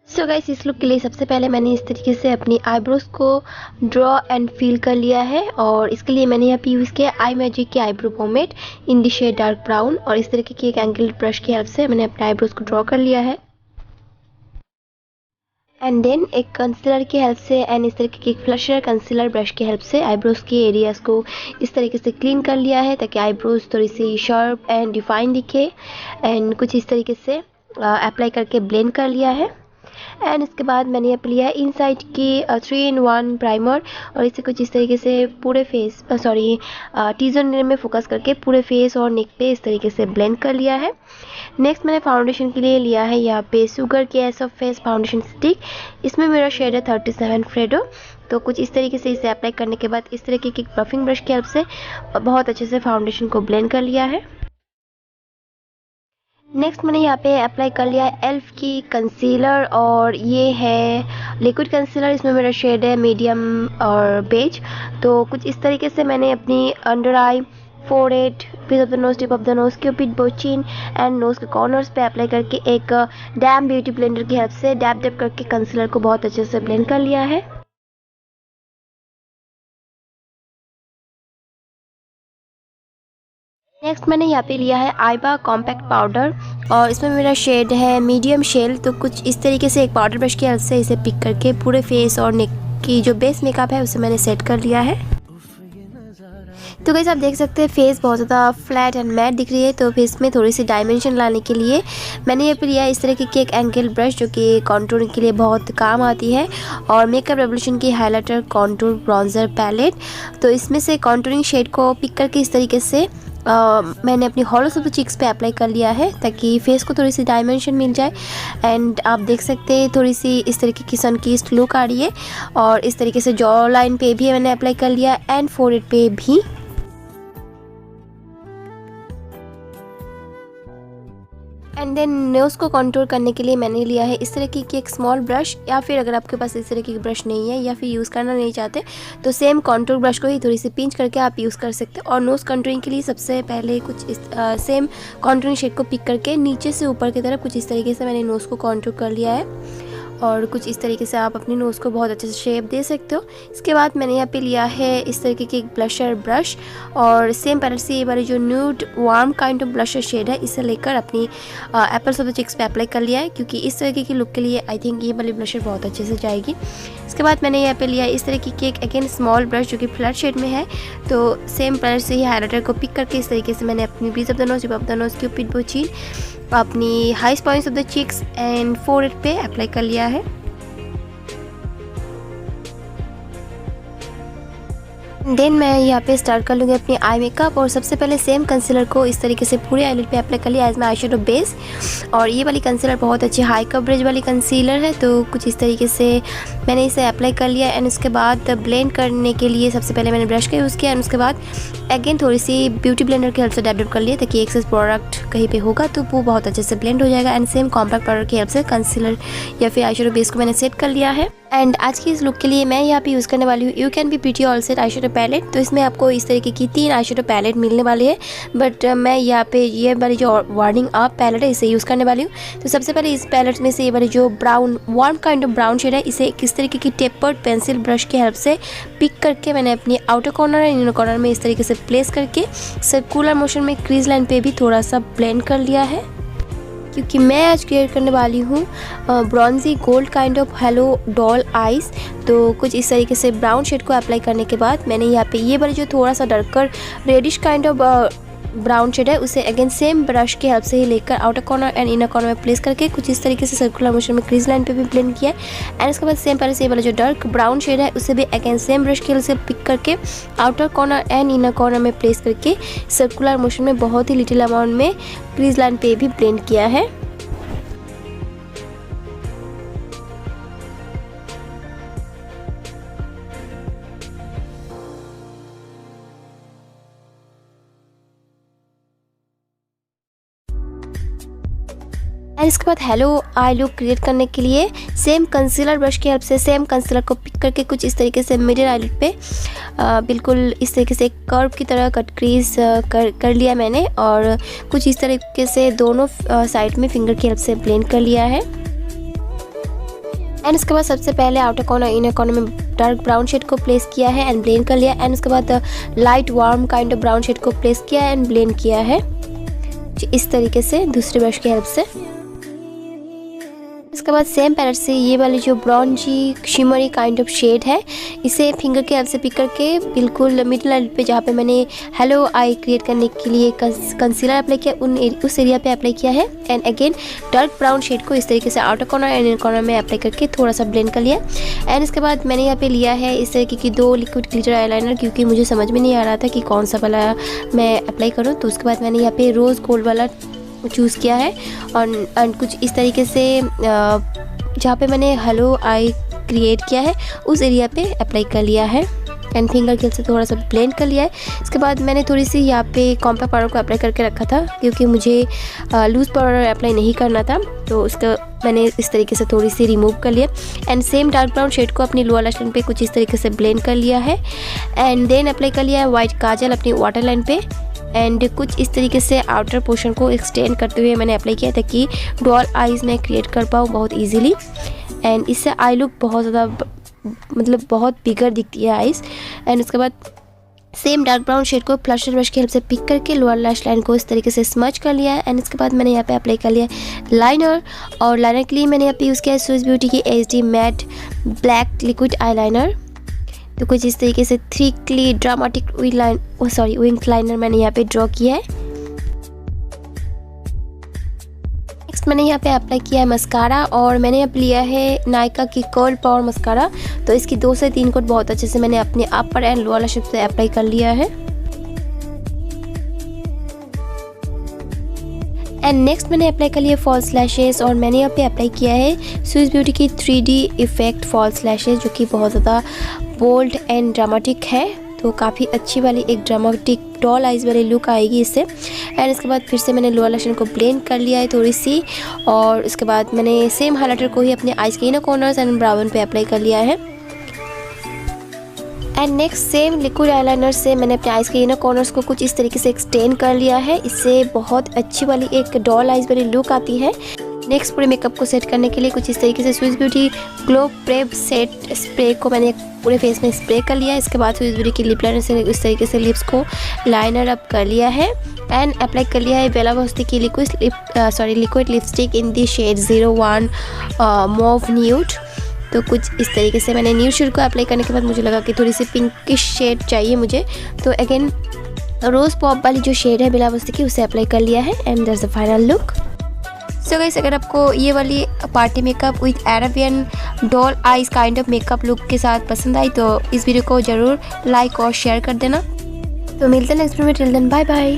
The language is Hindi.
सो गाइस, इस लुक के लिए सबसे पहले मैंने इस तरीके से अपनी आईब्रोज को ड्रॉ एंड फिल कर लिया है और इसके लिए मैंने यहाँ पे यूज़ किया आई मैजिक की eyebrow pomade in the shade dark brown और इस तरीके की एक एंगल ब्रश की हेल्प से मैंने अपने आईब्रोज को ड्रॉ कर लिया है। एंड देन एक कंसीलर की हेल्प से एंड इस तरीके की एक फ्लशर कंसीलर ब्रश की हेल्प से आईब्रोज के एरियाज़ को इस तरीके से क्लीन कर लिया है ताकि आईब्रोज थोड़ी सी शार्प एंड डिफाइन दिखे एंड कुछ इस तरीके से अप्लाई करके ब्लेंड कर लिया है। एंड इसके बाद मैंने यहाँ पे लिया है इनसाइड की 3-in-1 प्राइमर और इसे कुछ इस तरीके से पूरे फेस टी जोन में फोकस करके पूरे फेस और नेक पे इस तरीके से ब्लेंड कर लिया है। नेक्स्ट मैंने फाउंडेशन के लिए लिया है यहाँ पे शुगर के S of face foundation stick. इसमें मेरा शेड है 37 फ्रेडो। तो कुछ इस तरीके से इसे अप्लाई करने के बाद इस तरीके की पफिंग ब्रश की हेल्प से बहुत अच्छे से फाउंडेशन को ब्लेंड कर लिया है। नेक्स्ट मैंने यहाँ पे अप्लाई कर लिया है एल्फ की कंसीलर और ये है लिक्विड कंसीलर। इसमें मेरा शेड है मीडियम और बेज। तो कुछ इस तरीके से मैंने अपनी under eye, forehead, piece of the nose, tip of the nose, cupid, bow chin and nose के कॉर्नर्स पे अप्लाई करके एक डैम ब्यूटी ब्लेंडर की हेल्प से डैप डैप करके कंसीलर को बहुत अच्छे से ब्लेंड कर लिया है। नेक्स्ट मैंने यहाँ पे लिया है आईबा कॉम्पैक्ट पाउडर और इसमें मेरा शेड है मीडियम शेल। तो कुछ इस तरीके से एक पाउडर ब्रश की हेल्प से इसे पिक करके पूरे फेस और नेक की जो बेस मेकअप है उसे मैंने सेट कर लिया है। तो गाइस आप देख सकते हैं फेस बहुत ज़्यादा फ्लैट एंड मैट दिख रही है। तो फेस में थोड़ी सी डायमेंशन लाने के लिए मैंने यहाँ पे लिया इस तरीके की एक एंगल ब्रश जो कि कॉन्टूरिंग के लिए बहुत काम आती है और मेकअप रेवोल्यूशन की हाइलाइटर कॉन्टूर ब्रॉन्जर पैलेट। तो इसमें से कॉन्टूरिंग शेड को पिक करके इस तरीके से मैंने अपनी हॉलोस ऑफ द चिक्स पे अप्लाई कर लिया है ताकि फेस को थोड़ी सी डायमेंशन मिल जाए। एंड आप देख सकते हैं थोड़ी सी इस तरीके की सनकिस्ड लुक आ रही है और इस तरीके से जॉ लाइन पे भी मैंने अप्लाई कर लिया एंड फोरहेड पे भी। एंड देन नोज को कंटूर करने के लिए मैंने लिया है इस तरीके की एक स्मॉल ब्रश या फिर अगर आपके पास इस तरीके की ब्रश नहीं है या फिर यूज़ करना नहीं चाहते तो सेम कंटूर ब्रश को ही थोड़ी सी पिंच करके आप यूज़ कर सकते हैं। और नोज कंटूरिंग के लिए सबसे पहले कुछ इस सेम कंटूरिंग शेड को पिक करके नीचे से ऊपर की तरफ कुछ इस तरीके से मैंने नोज़ को कंटूर कर लिया है और कुछ इस तरीके से आप अपनी नोज़ को बहुत अच्छे से शेप दे सकते हो। इसके बाद मैंने यहाँ पे लिया है इस तरीके की एक ब्लशर ब्रश और सेम पैलेट से ये वाली जो nude warm kind of blusher shade है इसे लेकर अपनी एप्पल्स ऑफ द चिक्स पे अप्लाई कर लिया है क्योंकि इस तरीके की लुक के लिए आई थिंक ये वाली ब्लशर बहुत अच्छे से जाएगी। इसके बाद मैंने यहाँ पे लिया इस तरीके की एक अगेन स्मॉल ब्रश जो कि फ्लैट शेड में है। तो सेम पैलेट से ही हाइलाइटर को पिक करके इस तरीके से मैंने अपनी bridge of the nose, tip of the nose, cupid, bow chin, अपनी highest points of the cheeks and forehead पे अप्लाई कर लिया है। देन मैं यहाँ पे स्टार्ट कर लूँगी अपनी आई मेकअप और सबसे पहले सेम कंसीलर को इस तरीके से पूरे आईलिड पे अप्लाई कर लिया as my eye shadow base. और ये वाली कंसीलर बहुत अच्छी हाई कवरेज वाली कंसीलर है तो कुछ इस तरीके से मैंने इसे अप्लाई कर लिया एंड उसके बाद ब्लेंड करने के लिए सबसे पहले मैंने ब्रश का यूज़ किया एंड उसके बाद अगेन थोड़ी सी ब्यूटी ब्लेंडर की हेल्प से डैप कर लिया ताकि एक्सेस प्रोडक्ट कहीं पे होगा तो वो बहुत अच्छे से ब्लेंड हो जाएगा। एंड सेम कॉम्पैक्ट पाउडर की हेल्प से कंसीलर या फिर आई शेडो बेस को मैंने सेट कर लिया है। एंड आज की इस लुक के लिए मैं यहाँ पे यूज़ करने वाली हूँ you can be pretty all set eye shadow palette. तो इसमें आपको इस तरीके की 3 आई शेडो पैलेट मिलने वाली है बट मैं यहाँ पे ये वाली जो वार्निंग अप पैलेट है इसे यूज़ करने वाली हूँ। तो सबसे पहले इस पैलेट में से ये वाली जो brown warm kind of brown shade है इसे किस तरीके की टेपर्ड पेंसिल ब्रश की हेल्प से पिक करके मैंने अपनी outer corner and inner corner में इस तरीके से प्लेस करके सर्कुलर मोशन में क्रीज लाइन पे भी थोड़ा सा ब्लेंड कर लिया है क्योंकि मैं आज क्रिएट करने वाली हूँ bronzy gold kind of hello doll eyes. तो कुछ इस तरीके से ब्राउन शेड को अप्लाई करने के बाद मैंने यहाँ पे ये वाली जो थोड़ा सा darker reddish kind of brown shade है उसे अगेन सेम ब्रश की हेल्प से ही लेकर outer corner and inner corner में प्लेस करके कुछ इस तरीके से सर्कुलर मोशन में क्रीज लाइन पे भी ब्लेंड किया है। एंड उसके बाद सेम पहले से ये वाला जो डार्क ब्राउन शेड है उसे भी अगेन सेम ब्रश की हेल्प से पिक करके outer corner and inner corner में प्लेस करके सर्कुलर मोशन में बहुत ही लिटिल अमाउंट में क्रीज लाइन पे भी ब्लेंड किया है। एंड इसके बाद हेलो आई लुक क्रिएट करने के लिए सेम कंसीलर ब्रश की हेल्प से सेम कंसीलर को पिक करके कुछ इस तरीके से मिडिल आईलिड पे बिल्कुल इस तरीके से एक कर्व की तरह कट क्रीज कर लिया मैंने और कुछ इस तरीके से दोनों साइड में फिंगर की हेल्प से ब्लेंड कर लिया है। एंड उसके बाद सबसे पहले आउटर कॉर्नर इनर कॉर्नर में डार्क ब्राउन शेड को प्लेस किया है एंड ब्लेंड कर लिया। एंड उसके बाद light warm kind of brown shade को प्लेस किया है एंड ब्लेंड किया है इस तरीके से दूसरे ब्रश की हेल्प से। इसके बाद सेम पैलेट से ये वाली जो ब्राउनजी शिमरी काइंड ऑफ शेड है इसे फिंगर के हेल्प से पिक करके बिल्कुल मिडल लाइट पे जहाँ पे मैंने हेलो आई क्रिएट करने के लिए कंसीलर अप्लाई किया उस एरिया पे अप्लाई किया है। And again dark brown shade को इस तरीके से outer corner and inner corner में अप्लाई करके थोड़ा सा ब्लेंड कर लिया। एंड इसके बाद मैंने यहाँ पे लिया है इस तरीके की 2 लिक्विड ग्लिटर आईलाइनर, क्योंकि मुझे समझ में नहीं आ रहा था कि कौन सा वाला मैं अप्लाई करूँ। तो उसके बाद मैंने यहाँ पे रोज़ गोल्ड वाला चूज़ किया है और कुछ इस तरीके से जहाँ पे मैंने हेलो आई क्रिएट किया है उस एरिया पे अप्लाई कर लिया है एंड फिंगर के से थोड़ा सा ब्लेंड कर लिया है। इसके बाद मैंने थोड़ी सी यहाँ पे कॉम्पैक्ट पाउडर को अप्लाई करके रखा था क्योंकि मुझे लूज़ पाउडर अप्लाई नहीं करना था, तो उसका मैंने इस तरीके से थोड़ी सी रिमूव कर लिया। And same dark brown shade को अपनी लोअर लैश लाइन पे कुछ इस तरीके से ब्लेंड कर लिया है एंड देन अप्लाई कर लिया है वाइट काजल अपनी वाटर लाइन पे एंड कुछ इस तरीके से आउटर पोर्शन को एक्सटेंड करते हुए मैंने अप्लाई किया ताकि डॉल आईज़ में क्रिएट कर पाऊँ बहुत इजीली। एंड इससे आई लुक बहुत ज़्यादा मतलब बहुत बिगर दिखती है आईज़। एंड उसके बाद सेम डार्क ब्राउन शेड को फ्लशर ब्रश की हेल्प से पिक करके लोअर लैश लाइन को इस तरीके से स्मच कर लिया है। एंड इसके बाद मैंने यहाँ पे अप्लाई कर लिया लाइनर, और लाइनर के लिए मैंने यहाँ पे यूज़ किया है स्विस ब्यूटी की HD matte black liquid eyeliner. तो कुछ इस तरीके से थिकली ड्रामेटिक विंग लाइनर मैंने यहाँ पे ड्रॉ किया है। नेक्स्ट मैंने यहाँ पे अप्लाई किया है मस्कारा, और मैंने अब लिया है नायका की कर्ल पावर मस्कारा। तो इसकी 2 से 3 कोट बहुत अच्छे से मैंने अपने अपर एंड लोअर लैश से अप्लाई कर लिया है। एंड नेक्स्ट मैंने अप्लाई कर लिया फॉल्स लैशेस, और मैंने यहाँ पे अप्लाई किया है स्विस ब्यूटी की 3D इफेक्ट फॉल्स लैशेस जो कि बहुत ज़्यादा बोल्ड एंड ड्रामेटिक है। तो काफ़ी अच्छी वाली एक ड्रामेटिक डॉल आइज़ वाली लुक आएगी इससे। एंड इसके बाद फिर से मैंने लोअर लैश लाइन को ब्लेंड कर लिया है थोड़ी सी, और उसके बाद मैंने सेम हाइलाइटर को ही अपने आइज़ के इनर कॉर्नर्स एंड ब्राउन पे अप्लाई कर लिया है। And next same liquid eyeliner से मैंने अपने आइज़ के इनर कॉर्नर्स को कुछ इस तरीके से एक्सटेंड कर लिया है। इससे बहुत अच्छी वाली एक डॉल आइज़ वाली लुक आती है। नेक्स्ट पूरे मेकअप को सेट करने के लिए कुछ इस तरीके से Swiss beauty glow prep set spray को मैंने पूरे फेस में स्प्रे कर लिया है। इसके बाद स्विस ब्यूटी की लिप लाइनर से इस तरीके से लिप्स को लाइनर अप कर लिया है एंड अप्लाई कर लिया है बेला विस्टा की liquid lipstick in the shade 01 mauve nude. तो कुछ इस तरीके से मैंने न्यूड शेड को अप्लाई करने के बाद मुझे लगा कि थोड़ी सी पिंकिश शेड चाहिए मुझे, तो अगेन रोज़ पॉप वाली जो शेड है बेला विस्टा की उसे अप्लाई कर लिया है and that's the final look. So guys, अगर आपको ये वाली party makeup with Arabian doll eyes kind of makeup look के साथ पसंद आई तो इस वीडियो को ज़रूर लाइक और शेयर कर देना। तो मिलते हैं नेक्स्ट वीडियो में, टिल देन बाय बाय।